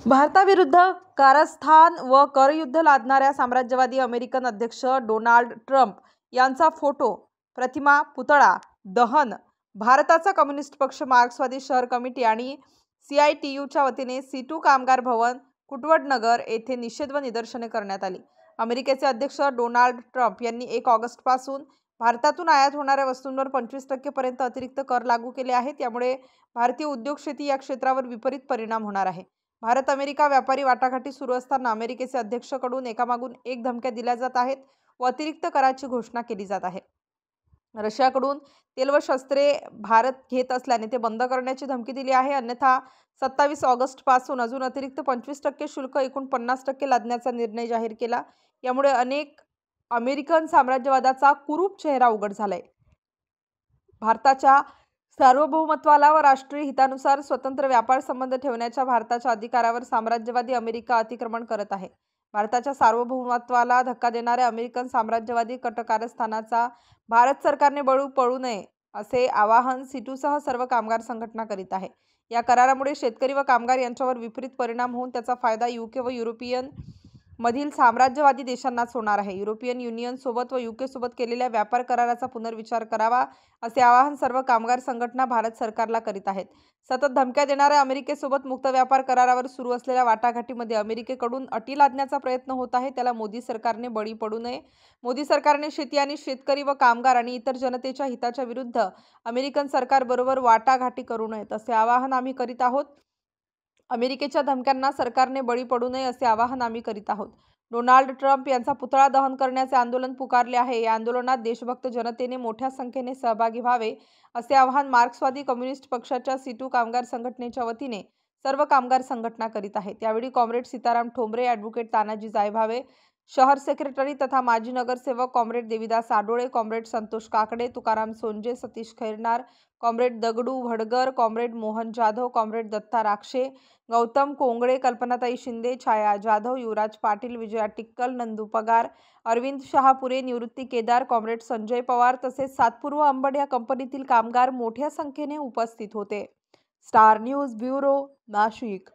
भारताविरुद्ध कारस्थान व करयुद्ध लादणाऱ्या साम्राज्यवादी अमेरिकन अध्यक्ष डोनाल्ड ट्रम्प यांचा फोटो, प्रतिमा, पुतळा दहन भारताचा कम्युनिस्ट पक्ष, मार्क्सवादी शहर कमिटी आणि CITUच्या वतीने C2 कामगार भवन, कुटवडनगर येथे निषेध व निदर्शने करण्यात आली। अमेरिकेचे अध्यक्ष डोनाल्ड ट्रम्प यांनी 1 ऑगस्ट पासून भारतातून आयात होणाऱ्या वस्तूंवर 25% पर्यंत अतिरिक्त कर लागू केले आहेत। यामुळे भारतीय उद्योग, शेती या क्षेत्रावर विपरीत परिणाम होणार आहे। भारत अमेरिका व्यापारी वाटाघाटी सुरू असताना अमेरिकेचे अध्यक्षकडून एकामागून एक धमक्या दिल्या जात आहेत व अतिरिक्त कराची घोषणा केली जात आहे। रशियाकडून तेल व शस्त्रे भारत घेत असल्याने ते बंद करण्याची धमकी दिली आहे। अन्यथा 27 ऑगस्ट पासून अजून अतिरिक्त 25% शुल्क एकूण 50% लादण्याचा निर्णय जाहीर केला। यामुळे अनेक अमेरिकन साम्राज्यवादाचा कुरूप चेहरा उघड झालाय। भारताच्या सार्वभौमत्वाला व राष्ट्रीय हितानुसार स्वतंत्र व्यापार संबंध ठेवण्याच्या भारताच्या अधिकारावर साम्राज्यवादी अमेरिका अतिक्रमण करत आहे। भारताच्या सार्वभौमत्वाला धक्का देणाऱ्या अमेरिकन साम्राज्यवादी कटकारस्थानाचा भारत सरकारने बळी पडू नये असे आवाहन C2 सह सर्व कामगार संघटना करीत आहे। या करारामुळे शेतकरी व कामगार यांच्यावर विपरीत परिणाम होऊन त्याचा फायदा UK व युरोपियन मधील साम्राज्यवादी देशांनाच होणार आहे। युरोपियन युनियन सोबत व UK सोबत केलेल्या व्यापार कराराचा पुनर्विचार करावा असे आवाहन सर्व कामगार संघटना भारत सरकारला करीत आहेत। सतत धमक्या देणाऱ्या अमेरिकेसोबत मुक्त व्यापार करारावर सुरू असलेल्या वाटाघाटीमध्ये अमेरिकेकडून अटी लादण्याचा प्रयत्न होत आहे। त्याला मोदी सरकारने बळी पडू नये। मोदी सरकारने शेती आणि शेतकरी व कामगार आणि इतर जनतेच्या हिताच्या विरुद्ध अमेरिकन सरकारबरोबर वाटाघाटी करू नयेत असे आवाहन आम्ही करीत आहोत। अमेरिकेच्या धमक्यांना सरकारने बळी पडू नये असे आवाहन आम्ही करीत आहोत। डोनाल्ड ट्रम्प यांचा पुतळा दहन करण्याचे आंदोलन पुकारले आहे। या आंदोलनात देशभक्त जनतेने मोठ्या संख्येने सहभागी व्हावे असे आवाहन मार्क्सवादी कम्युनिस्ट पक्षाच्या C2 कामगार संघटनेच्या वतीने सर्व कामगार संघटना करीत आहेत। यावेळी कॉम्रेड सीताराम ठोंबरे, ॲडव्होकेट तानाजी जायभावे, शहर सेक्रेटरी तथा माजी नगरसेवक comrade Devidas Adole, comrade Santosh Kakade, Tukaram Sonje, Satish Khairnar, comrade Dagdu Bhadgar, comrade Mohan Jadhav, comrade Datta Rakshe, Gautam Kongale, कल्पनाताई शिंदे, छाया जाधव, युवराज पाटील, विजया टिक्कल, नंदू पगार, अरविंद शहापुरे, निवृत्ती केदार, कॉम्रेड संजय पवार तसेच सातपूर्व अंबड या कंपनीतील कामगार मोठ्या संख्येने उपस्थित होते। Star news bureau, Nashik.